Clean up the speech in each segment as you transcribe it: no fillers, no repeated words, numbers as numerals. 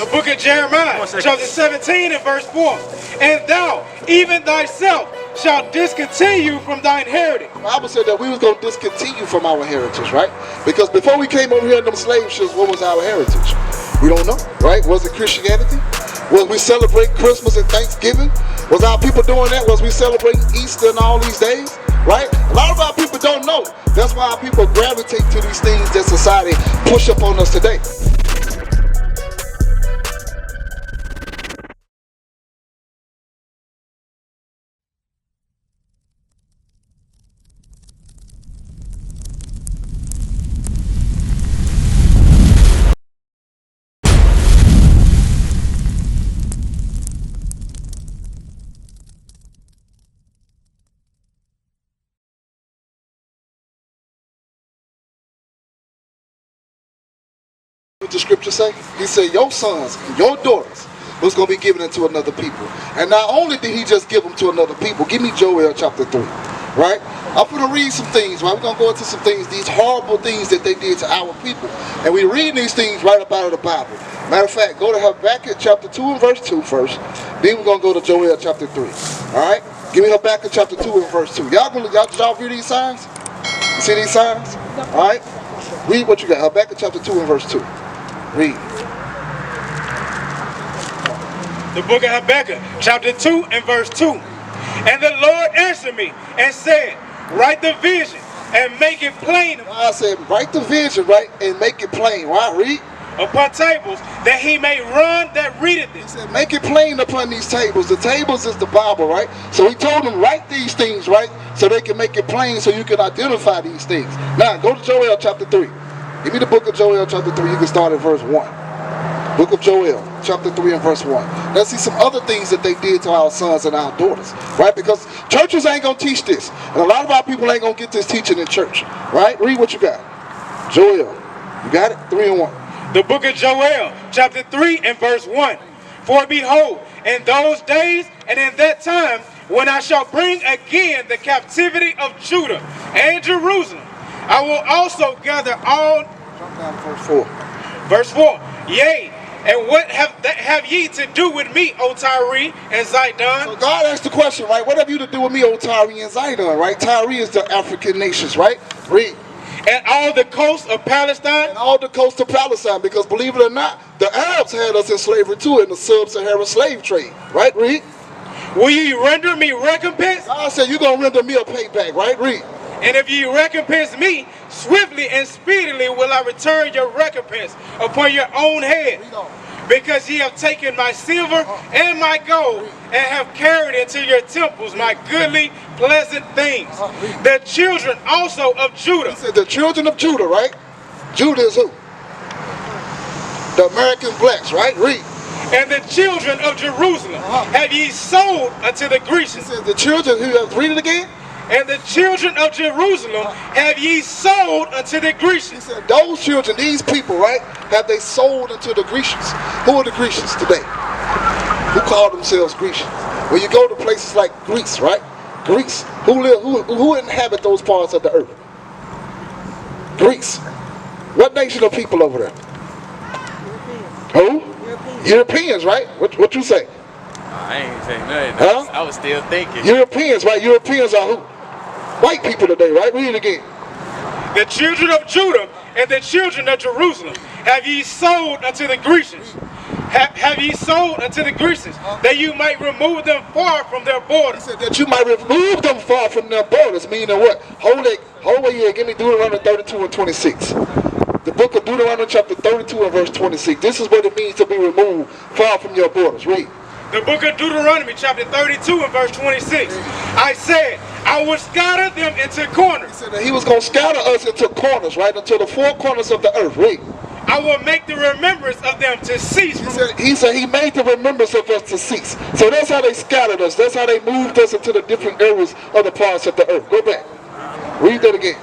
The book of Jeremiah, chapter 17 and verse 4. And thou, even thyself, shalt discontinue from thine heritage. The Bible said that we was going to discontinue from our heritage, right? Because before we came over here in them slave ships, what was our heritage? We don't know, right? Was it Christianity? Was we celebrate Christmas and Thanksgiving? Was our people doing that? Was we celebrating Easter and all these days? Right? A lot of our people don't know. That's why our people gravitate to these things that society push up on us today. What the scripture say? He said, your sons and your daughters was going to be given into another people. And not only did he just give them to another people, give me Joel chapter 3, right? I'm going to read some things, right? We're going to go into some things, these horrible things that they did to our people. And we read these things right up out of the Bible. Matter of fact, go to Habakkuk chapter 2 and verse 2 first. Then we're going to go to Joel chapter 3, all right? Give me Habakkuk chapter 2 and verse 2. Y'all read these signs? You see these signs? All right? Read what you got. Habakkuk chapter 2 and verse 2. Read. The book of Habakkuk, chapter 2 and verse 2. And the Lord answered me and said, write the vision and make it plain. I said, write the vision, right, and make it plain. Right? Read. Upon tables, that he may run that readeth it. He said, make it plain upon these tables. The tables is the Bible, right? So he told them, write these things, right, so they can make it plain so you can identify these things. Now, go to Joel chapter 3. Give me the book of Joel chapter 3. You can start at verse 1. Book of Joel chapter 3 and verse 1. Let's see some other things that they did to our sons and our daughters, right? Because churches ain't going to teach this. And a lot of our people ain't going to get this teaching in church, right? Read what you got. Joel. You got it? 3 and 1. The book of Joel chapter 3 and verse 1. For behold, in those days and in that time, when I shall bring again the captivity of Judah and Jerusalem, I will also gather all. Jump down to verse 4. Verse 4. Yea, and what have ye to do with me, O Tyre and Zidon? So God asked the question, right? What have you to do with me, O Tyre and Zidon, right? Tyre is the African nations, right? Read. And all the coast of Palestine. And all the coast of Palestine, because believe it or not, the Arabs had us in slavery too in the sub-Saharan slave trade, right? Read. Will ye render me recompense? God said you're going to render me a payback, right? Read. And if ye recompense me, swiftly and speedily will I return your recompense upon your own head. Because ye have taken my silver and my gold, and have carried into your temples my goodly, pleasant things. The children also of Judah. He said the children of Judah, right? Judah is who? The American blacks, right? Read. And the children of Jerusalem have ye sold unto the Grecians. He said the children, read it again. And the children of Jerusalem have ye sold unto the Grecians. He said those children, these people, right, have they sold unto the Grecians. Who are the Grecians today? Who call themselves Grecians? When you go to places like Greece, right? Greece. Who inhabit those parts of the earth? Greece. What nation of people over there? Who? Europeans, right? What you say? I ain't saying nothing. Huh? I was still thinking. Europeans, right? Europeans are who? White people today, right? Read it again. The children of Judah and the children of Jerusalem have ye sold unto the Grecians. Have ye sold unto the Grecians, that you might remove them far from their borders. He said that you might remove them far from their borders, meaning what? Hold here, give me Deuteronomy 32 and 26. The book of Deuteronomy chapter 32 and verse 26. This is what it means to be removed far from your borders. Read. The book of Deuteronomy chapter 32 and verse 26. I said, I will scatter them into corners. He said that he was going to scatter us into corners, right? Into the four corners of the earth. Read. I will make the remembrance of them to cease. He said he made the remembrance of us to cease. So that's how they scattered us. That's how they moved us into the different areas of the parts of the earth. Go back. Read that again.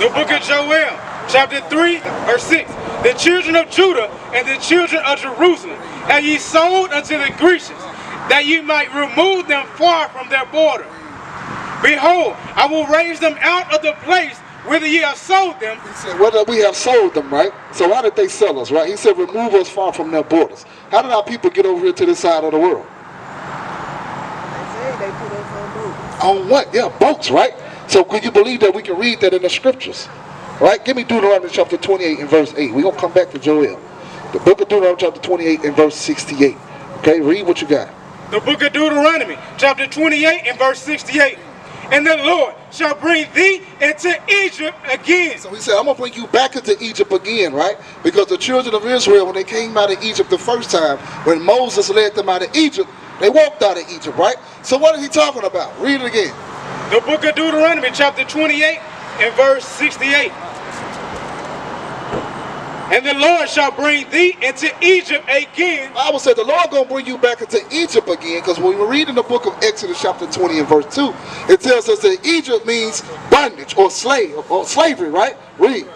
The book of Joel, chapter 3, verse 6. The children of Judah and the children of Jerusalem have ye sold unto the Grecians, that ye might remove them far from their border. Behold, I will raise them out of the place whither ye have sold them. He said, whether we have sold them, right? So how did they sell us, right? He said, remove us far from their borders. How did our people get over here to this side of the world? They put us on boats. On what? Yeah, boats, right? So could you believe that we can read that in the scriptures? Right? Give me Deuteronomy chapter 28 and verse 8. We're going to come back to Joel. The book of Deuteronomy chapter 28 and verse 68. Okay, read what you got. The book of Deuteronomy, chapter 28 and verse 68. And the Lord shall bring thee into Egypt again. So he said, I'm going to bring you back into Egypt again, right? Because the children of Israel, when they came out of Egypt the first time, when Moses led them out of Egypt, they walked out of Egypt, right? So what is he talking about? Read it again. The book of Deuteronomy, chapter 28 and verse 68. And the Lord shall bring thee into Egypt again. The Bible said the Lord going to bring you back into Egypt again, because when we read in the book of Exodus chapter 20 and verse 2, it tells us that Egypt means bondage or slave or slavery, right? Read.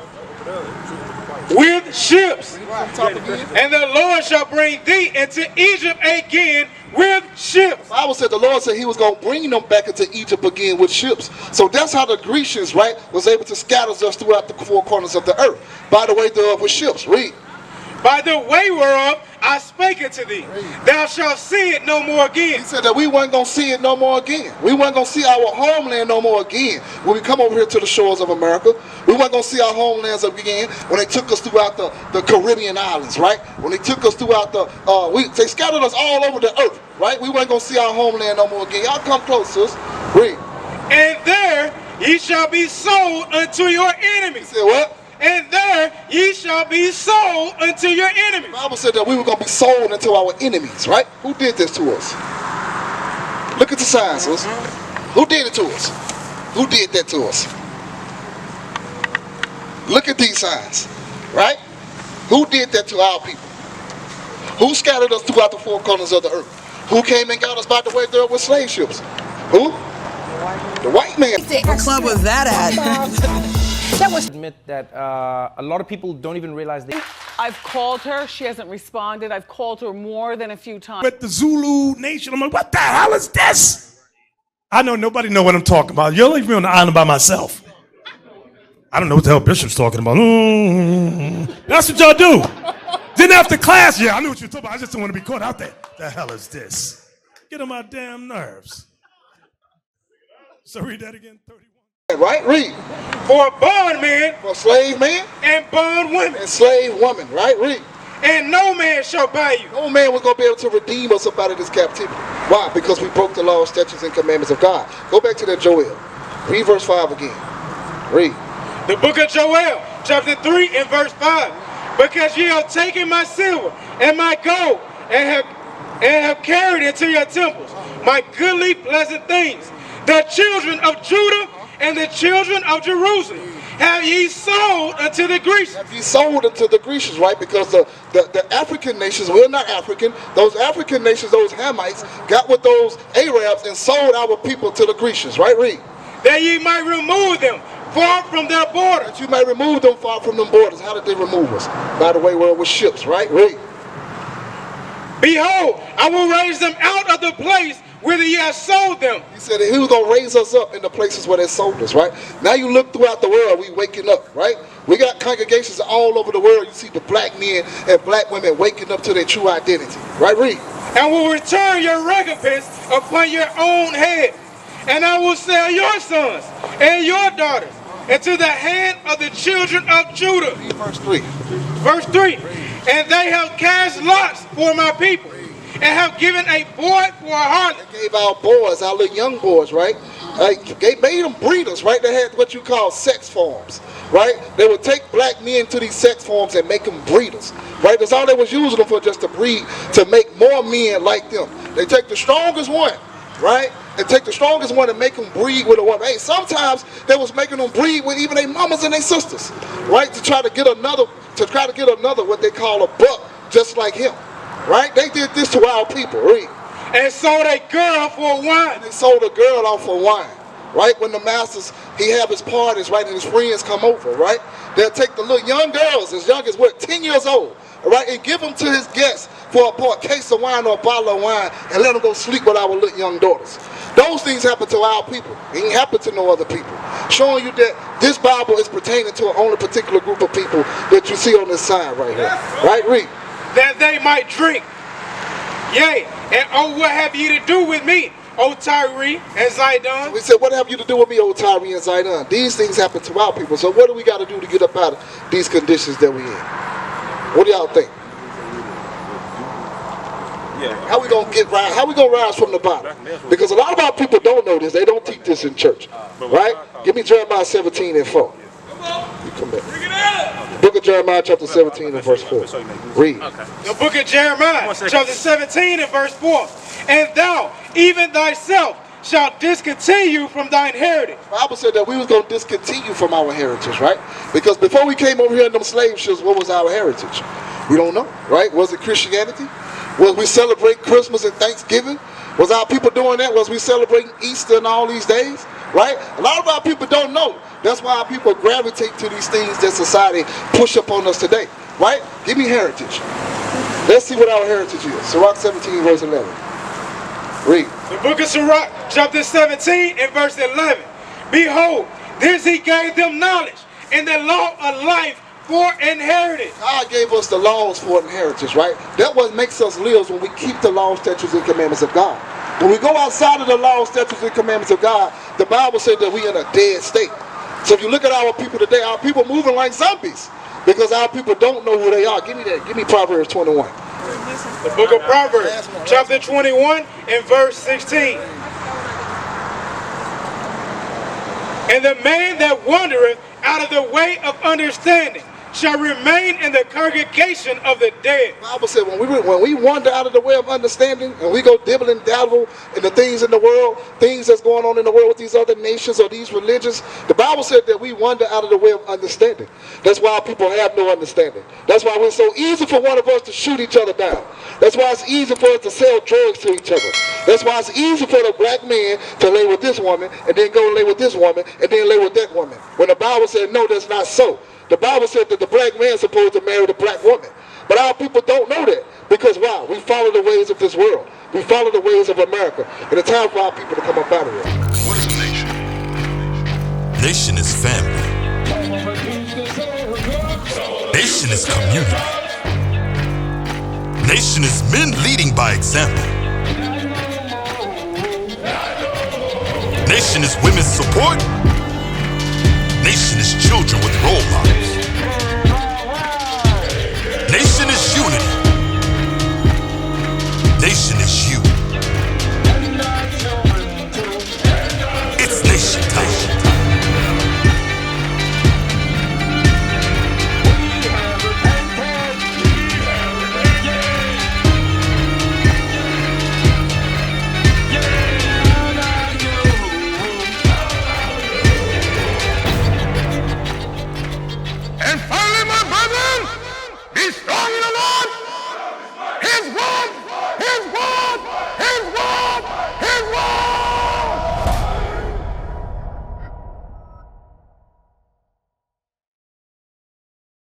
With ships. And the Lord shall bring thee into Egypt again with ships. The Bible said the Lord said he was going to bring them back into Egypt again with ships. So that's how the Grecians, right, was able to scatter us throughout the four corners of the earth. By the way thereof with ships. Read. By the way whereof I spake unto thee, thou shalt see it no more again. He said that we weren't going to see it no more again. We weren't going to see our homeland no more again. When we come over here to the shores of America, we weren't going to see our homelands again when they took us throughout the Caribbean islands, right? When they took us throughout they scattered us all over the earth, right? We weren't going to see our homeland no more again. Y'all come close, sis. Read. And there ye shall be sold unto your enemies. He said what? And there ye shall be sold unto your enemies. The Bible said that we were going to be sold into our enemies, right? Who did this to us? Look at the signs, sis. Who did it to us? Who did that to us? Look at these signs, right? Who did that to our people? Who scattered us throughout the four corners of the earth? Who came and got us by the way there with slave ships? Who? The white man. What club was that at? That was admit that a lot of people don't even realize they. I've called her. She hasn't responded. I've called her more than a few times. But the Zulu nation, I'm like, what the hell is this? I know nobody know what I'm talking about. You'll leave me on the island by myself. I don't know what the hell Bishop's talking about. That's what y'all do. Then after class, yeah, I knew what you were talking about. I just didn't want to be caught out there. The hell is this? Get on my damn nerves. So read that again, 31. Right? Read. For bondmen, For slave man and bondwomen, and slave woman, right? Read. and no man shall buy you. No man was going to be able to redeem us up out of this captivity. Why? Because we broke the law, statutes, and commandments of God. Go back to that Joel. Read verse 5 again. Read. The book of Joel, chapter 3 and verse 5. Because ye have taken my silver and my gold and have carried it to your temples, my goodly pleasant things. The children of Judah and the children of Jerusalem have ye sold unto the Grecians. Have ye sold unto the Grecians, right? Because the African nations, we're not African. Those African nations, those Hamites, got with those Arabs and sold our people to the Grecians, right? Read. That ye might remove them far from their borders. That you may remove them far from them borders. How did they remove us? By the way, where it was ships, right? Read. Behold, I will raise them out of the place whither ye have sold them. He said that he was going to raise us up in the places where they sold us, right? Now you look throughout the world, we waking up, right? We got congregations all over the world. You see the black men and black women waking up to their true identity, right? Read. And will return your recompense upon your own head. And I will sell your sons and your daughters into the hand of the children of Judah. Read verse 3. Verse 3. And they have cast lots for my people, and have given a boy for a harlot. They gave our boys, our little young boys, right? They made them breeders, right? They had what you call sex farms, right? They would take black men to these sex farms and make them breeders, right? That's all they was using them for, just to breed, to make more men like them. They take the strongest one, right? They take the strongest one and make them breed with a woman. Hey, sometimes they was making them breed with even their mamas and their sisters, right? To try to get another, what they call a buck, just like him. Right? They did this to our people. Read. And sold a girl for wine. And they sold a girl off for wine. Right? When the masters, he have his parties, right? And his friends come over, right? They'll take the little young girls, as young as 10 years old, right? And give them to his guests for a case of wine or a bottle of wine, and let them go sleep with our little young daughters. Those things happen to our people. It ain't happen to no other people. Showing you that this Bible is pertaining to only a particular group of people that you see on this sign right here. Right, read. That they might drink. Yea, and oh, what have ye to do with me, O Tyre and Zidon? We said, what have you to do with me, O Tyre and Zidon? These things happen to our people. So what do we got to do to get up out of these conditions that we in? What do y'all think? How we gonna get right? How we gonna rise from the bottom? Because a lot of our people don't know this. They don't teach this in church, right? Give me Jeremiah 17 and 4. You come back. Book of Jeremiah chapter 17 and verse 4. Read. The book of Jeremiah chapter 17 and verse 4. And thou, even thyself, shalt discontinue from thine heritage. The Bible said that we was gonna discontinue from our heritage, right? Because before we came over here in them slave ships, what was our heritage? We don't know, right? Was it Christianity? Was we celebrate Christmas and Thanksgiving? Was our people doing that? Was we celebrating Easter and all these days? Right? A lot of our people don't know. That's why our people gravitate to these things that society push upon us today. Right? Give me heritage. Let's see what our heritage is. Sirach 17 verse 11. Read. The book of Sirach chapter 17 and verse 11. Behold, this he gave them knowledge and the law of life for inheritance. God gave us the laws for inheritance, right? That what makes us live when we keep the laws, statutes, and commandments of God. When we go outside of the laws, statutes, and commandments of God, the Bible said that we're in a dead state. So if you look at our people today, our people moving like zombies because our people don't know who they are. Give me that. Give me Proverbs 21. The book of Proverbs chapter 21 and verse 16. And the man that wandereth out of the way of understanding shall remain in the congregation of the dead. The Bible said when we wander out of the way of understanding and we go dibble and dabble in the things in the world, things that's going on in the world with these other nations or these religions, the Bible said that we wander out of the way of understanding. That's why people have no understanding. That's why it's so easy for one of us to shoot each other down. That's why it's easy for us to sell drugs to each other. That's why it's easy for the black man to lay with this woman and then go lay with this woman and then lay with that woman. When the Bible said no, that's not so. The Bible said that the black man is supposed to marry the black woman. But our people don't know that. Because why? We follow the ways of this world. We follow the ways of America. And it's time for our people to come up out of here. What is a nation? Nation is family. Nation is community. Nation is men leading by example. Nation is women's support. Nation is children with role models. Nation is unity.